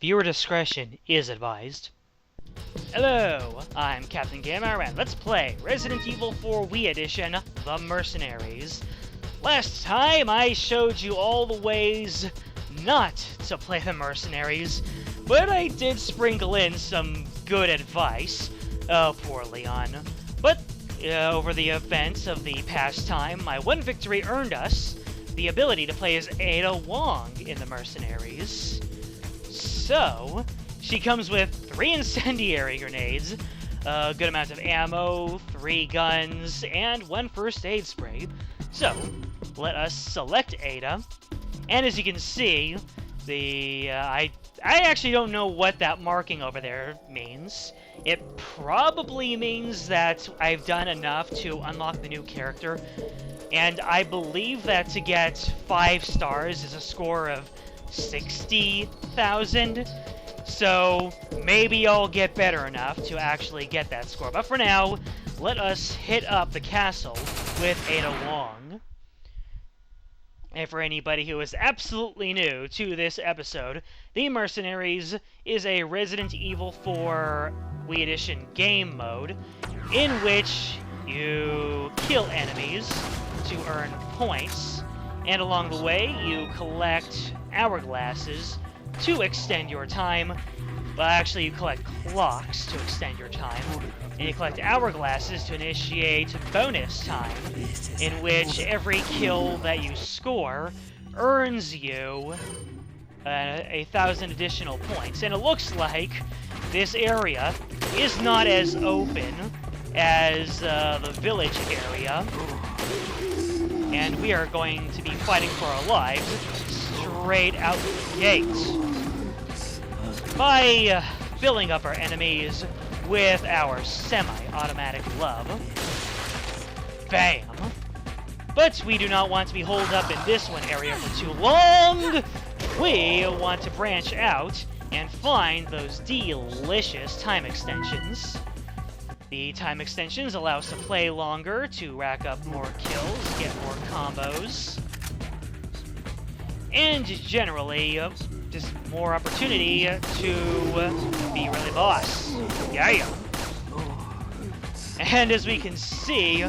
Viewer discretion is advised. Hello, I'm Captain Gamer, and let's play Resident Evil 4 Wii Edition, The Mercenaries. Last time I showed you all the ways not to play The Mercenaries, but I did sprinkle in some good advice. Oh, poor Leon. But over the events of the past time, my one victory earned us the ability to play as Ada Wong in The Mercenaries. So, she comes with 3 incendiary grenades, a good amount of ammo, 3 guns, and 1 first aid spray. So, let us select Ada, and as you can see, I actually don't know what that marking over there means. It probably means that I've done enough to unlock the new character, and I believe that to get 5 stars is a score of 60,000. So maybe I'll get better enough to actually get that score. But for now, let us hit up the castle with Ada Wong. And for anybody who is absolutely new to this episode, The Mercenaries is a Resident Evil 4 Wii Edition game mode in which you kill enemies to earn points, and along the way you collect hourglasses to extend your time. Well, actually, you collect clocks to extend your time, and you collect hourglasses to initiate bonus time, in which every kill that you score earns you 1,000 additional points. And it looks like this area is not as open as the village area, and we are going to be fighting for our lives straight out the gate by filling up our enemies with our semi-automatic love. Bam! But we do not want to be holed up in this one area for too long. We want to branch out and find those delicious time extensions. The time extensions allow us to play longer, to rack up more kills, get more combos, and generally, just more opportunity to be really boss. Yeah. And as we can see,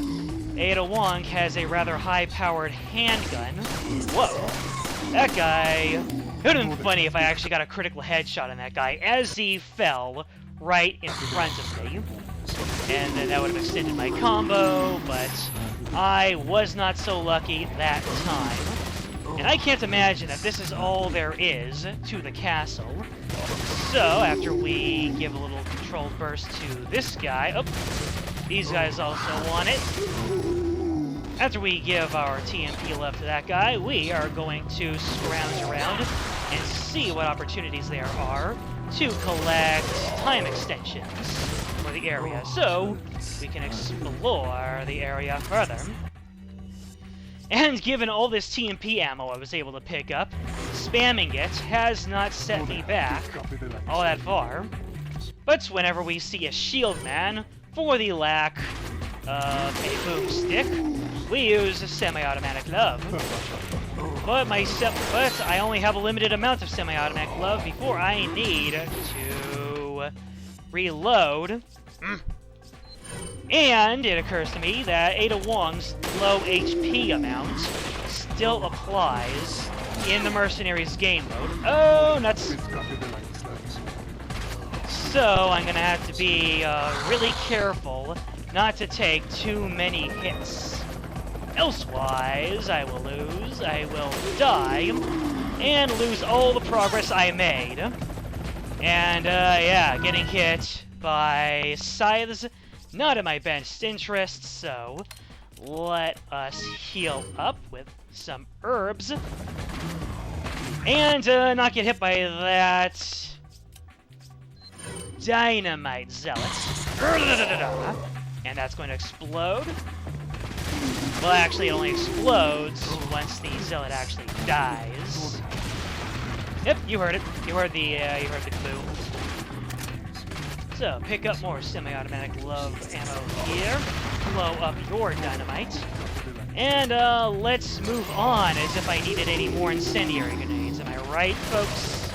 Ada Wong has a rather high-powered handgun. Whoa. That guy... It would have been funny if I actually got a critical headshot on that guy as he fell right in front of me. And then that would have extended my combo, but I was not so lucky that time. And I can't imagine that this is all there is to the castle. So, after we give a little controlled burst to this guy... Oh, these guys also want it. After we give our TMP love to that guy, we are going to scrounge around and see what opportunities there are to collect time extensions for the area, so we can explore the area further. And given all this TMP ammo I was able to pick up, spamming it has not set me back all that far. But whenever we see a shield man, for the lack of a boomstick, we use a semi-automatic love. But I only have a limited amount of semi-automatic love before I need to reload. And it occurs to me that Ada Wong's low HP amount still applies in the Mercenaries game mode. Oh, nuts. So I'm gonna have to be really careful not to take too many hits. Elsewise, I will lose, I will die, and lose all the progress I made. And, yeah, getting hit by scythes, not in my best interest, so let us heal up with some herbs. And, not get hit by that dynamite zealot. And that's going to explode. Well, actually, it only explodes once the zealot actually dies. Yep, you heard it. You heard the boom. So, pick up more semi-automatic love ammo here. Blow up your dynamite. And, let's move on as if I needed any more incendiary grenades. Am I right, folks?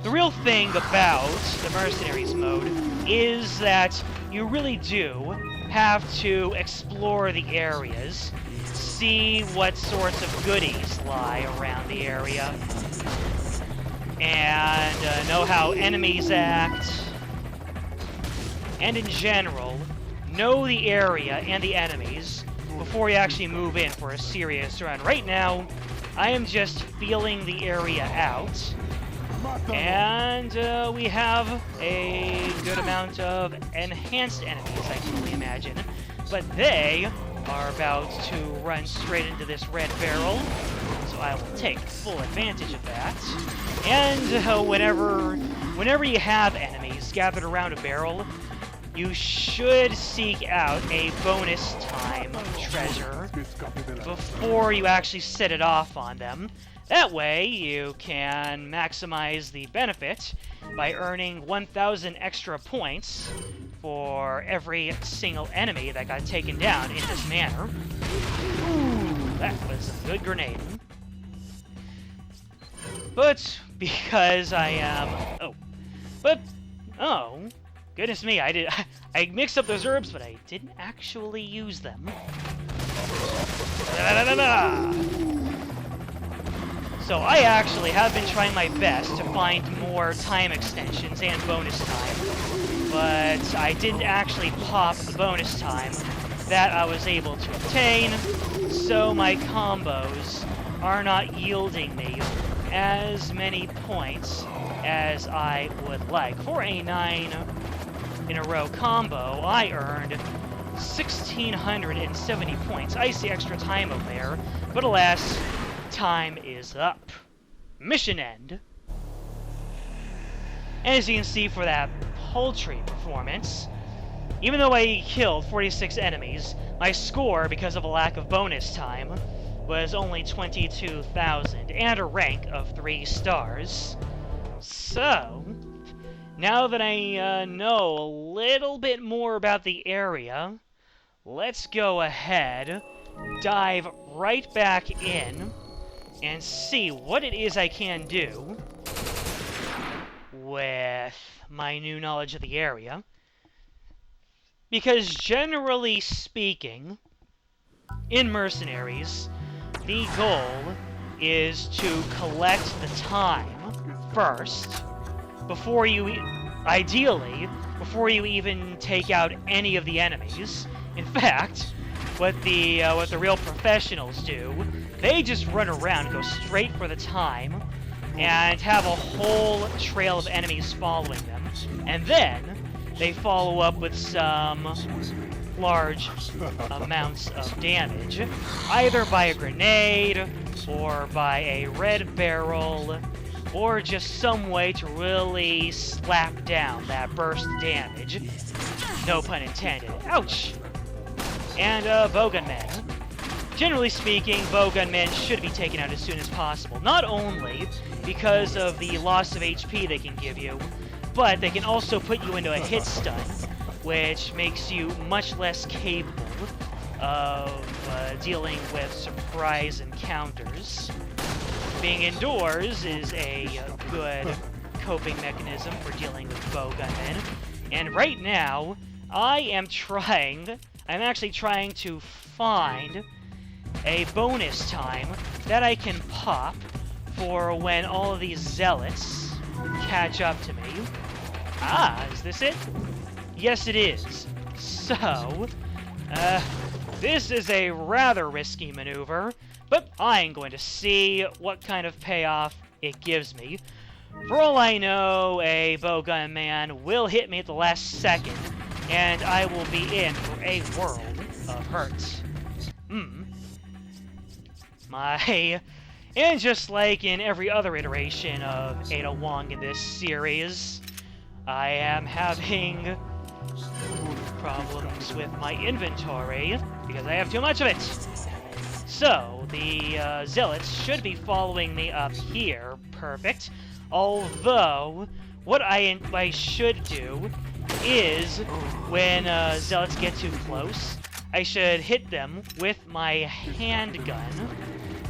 The real thing about the Mercenaries mode is that you really do have to explore the areas, see what sorts of goodies lie around the area, and know how enemies act, and in general, know the area and the enemies before you actually move in for a serious run. Right now, I am just feeling the area out, and we have a good amount of enhanced enemies, I can only imagine, but they are about to run straight into this red barrel, so I will take full advantage of that. And whenever you have enemies gathered around a barrel, you should seek out a bonus time treasure before you actually set it off on them. That way, you can maximize the benefit by earning 1,000 extra points for every single enemy that got taken down in this manner. Ooh, that was a good grenade. But because I am... Oh, goodness me, I mixed up those herbs, but I didn't actually use them. So I actually have been trying my best to find more time extensions and bonus time, but I didn't actually pop the bonus time that I was able to obtain, so my combos are not yielding me as many points as I would like. For a 9-in-a-row combo, I earned 1,670 points. I see extra time up there, but alas, time is up. Mission end. And as you can see for that paltry performance, even though I killed 46 enemies, my score, because of a lack of bonus time, was only 22,000 and a rank of 3 stars. So, now that I know a little bit more about the area, let's go ahead, dive right back in, and see what it is I can do with my new knowledge of the area. Because generally speaking, in Mercenaries, the goal is to collect the time first, before you, ideally, before you even take out any of the enemies. In fact, what the real professionals do, they just run around and go straight for the time, and have a whole trail of enemies following them, and then they follow up with some large amounts of damage, either by a grenade, or by a red barrel, or just some way to really slap down that burst damage. No pun intended. Ouch! And bowgun men. Generally speaking, bowgun men should be taken out as soon as possible. Not only because of the loss of HP they can give you, but they can also put you into a hit stun, which makes you much less capable of dealing with surprise encounters. Being indoors is a good coping mechanism for dealing with bowgun men. And right now, I'm actually trying to find a bonus time that I can pop for when all of these zealots catch up to me. Ah, is this it? Yes, it is. So, this is a rather risky maneuver, but I'm going to see what kind of payoff it gives me. For all I know, a bowgun man will hit me at the last second, and I will be in for a world of hurt. And just like in every other iteration of Ada Wong in this series, I am having problems with my inventory because I have too much of it. So, the zealots should be following me up here. Perfect. Although, what I should do is, when zealots get too close, I should hit them with my handgun.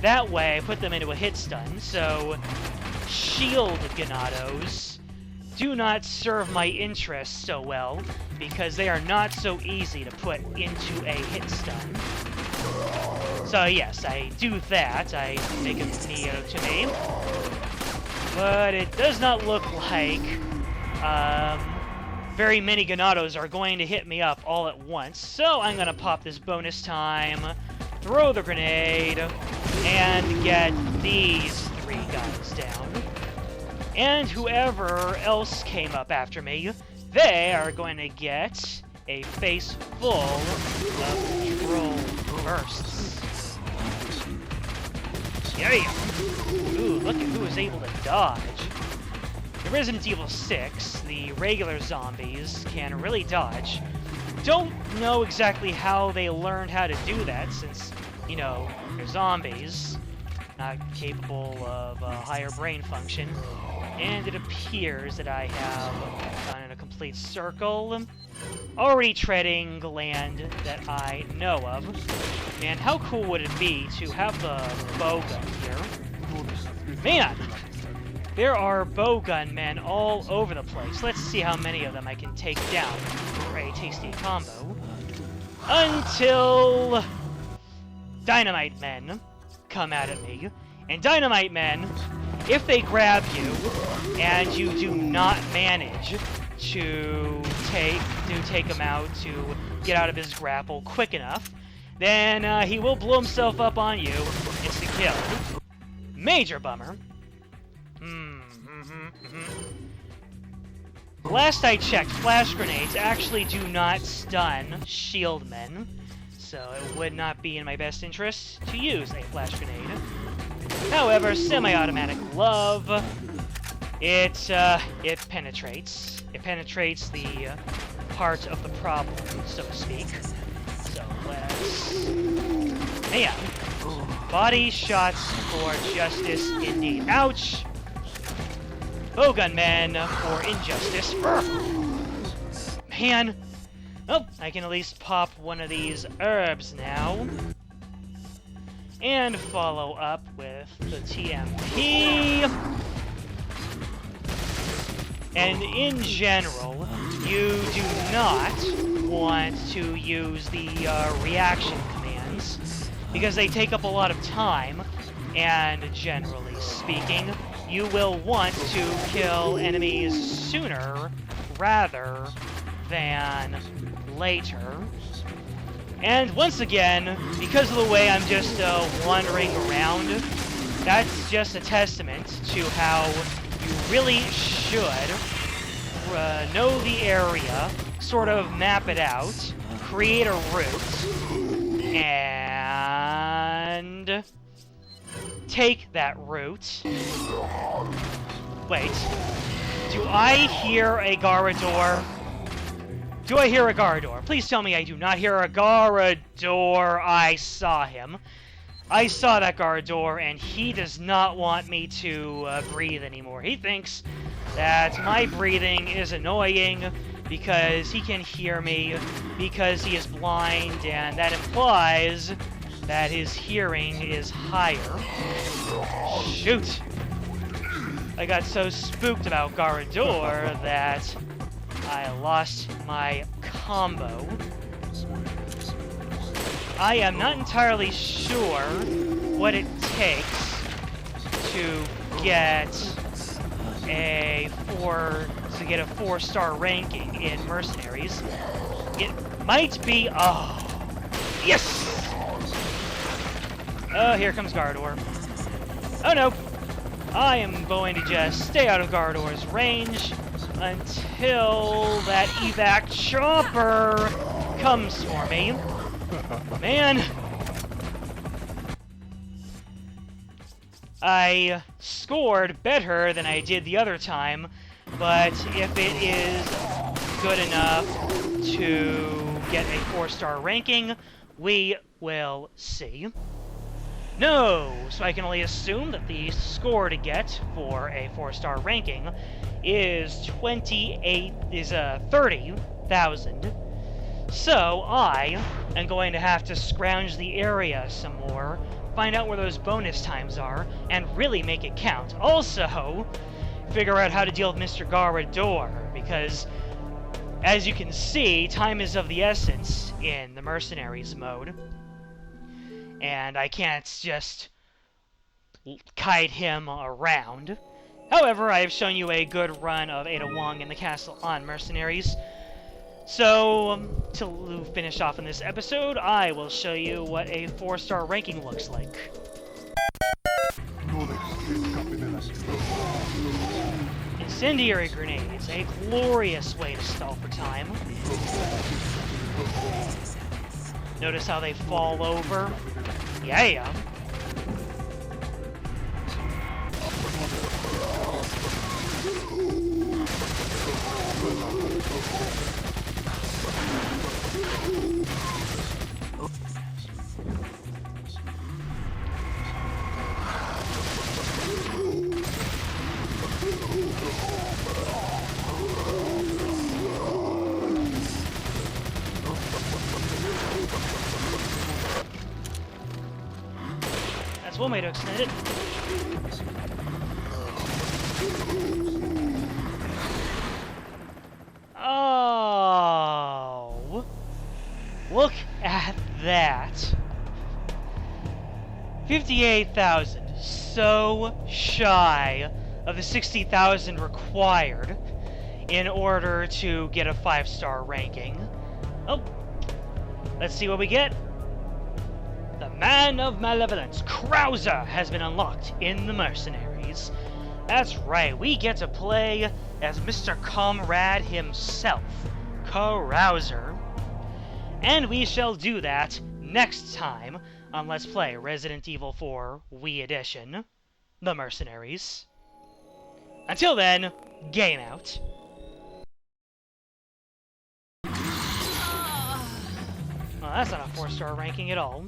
That way, I put them into a hit stun, so shield Ganados do not serve my interests so well, because they are not so easy to put into a hit stun. So yes, I do that. I make a Neo to me. But it does not look like very many Ganados are going to hit me up all at once. So I'm going to pop this bonus time, throw the grenade, and get these 3 guys down. And whoever else came up after me, they are going to get a face full of troll bursts. Yeah! Ooh, look at who is able to dodge. In Resident Evil 6, the regular zombies can really dodge. Don't know exactly how they learned how to do that, since, you know, they're zombies, not capable of higher brain function. And it appears that I have gone in a complete circle, already treading land that I know of. And how cool would it be to have the bowgun here? Man! There are bowgun men all over the place. Let's see how many of them I can take down for a tasty combo. Until dynamite men come out at me. And dynamite men, if they grab you and you do not manage to take him out, to get out of his grapple quick enough, then he will blow himself up on you. Instant kill. Major bummer. Last I checked, flash grenades actually do not stun shield men, so it would not be in my best interest to use a flash grenade. However, semi-automatic glove, it penetrates. It penetrates the heart of the problem, so to speak. So let's... Man! Body shots for justice indeed. Ouch! Bowgun men for injustice. Man! Well, I can at least pop one of these herbs now. And follow up with the TMP. And in general, you do not want to use the reaction commands, because they take up a lot of time, and generally speaking, you will want to kill enemies sooner rather than later. And once again, because of the way I'm just wandering around, that's just a testament to how you really should know the area, sort of map it out, create a route, and take that route. Wait, do I hear a Garrador? Do I hear a Garrador? Please tell me I do not hear a Garrador. I saw him. I saw that Garrador, and he does not want me to breathe anymore. He thinks that my breathing is annoying because he can hear me, because he is blind, and that implies that his hearing is higher. Shoot! I got so spooked about Garrador that I lost my combo. I am not entirely sure what it takes to get a 4-star ranking in Mercenaries. It might be... Oh! Yes! Oh, here comes Garrador. Oh no! I am going to just stay out of Garrador's range until that evac chopper comes for me. Man! I scored better than I did the other time, but if it is good enough to get a 4-star ranking, we will see. No! So I can only assume that the score to get for a 4-star ranking is 30,000. So I am going to have to scrounge the area some more find out where those bonus times are, and really make it count. Also, figure out how to deal with Mr. Garrador, because, as you can see, time is of the essence in the Mercenaries mode. And I can't just kite him around. However, I have shown you a good run of Ada Wong in the castle on Mercenaries. So, to finish off in this episode, I will show you what a 4-star ranking looks like. Incendiary grenades, a glorious way to stall for time. Notice how they fall over? Yeah. That's one way to extend it. Oh, look at that. 58,000. So shy of the 60,000 required in order to get a 5-star ranking. Oh, let's see what we get. The Man of Malevolence, Krauser, has been unlocked in the Mercenaries. That's right, we get to play as Mr. Comrade himself, Krauser. And we shall do that next time on Let's Play Resident Evil 4 Wii Edition, The Mercenaries. Until then, game out. Well, that's not a 4-star ranking at all.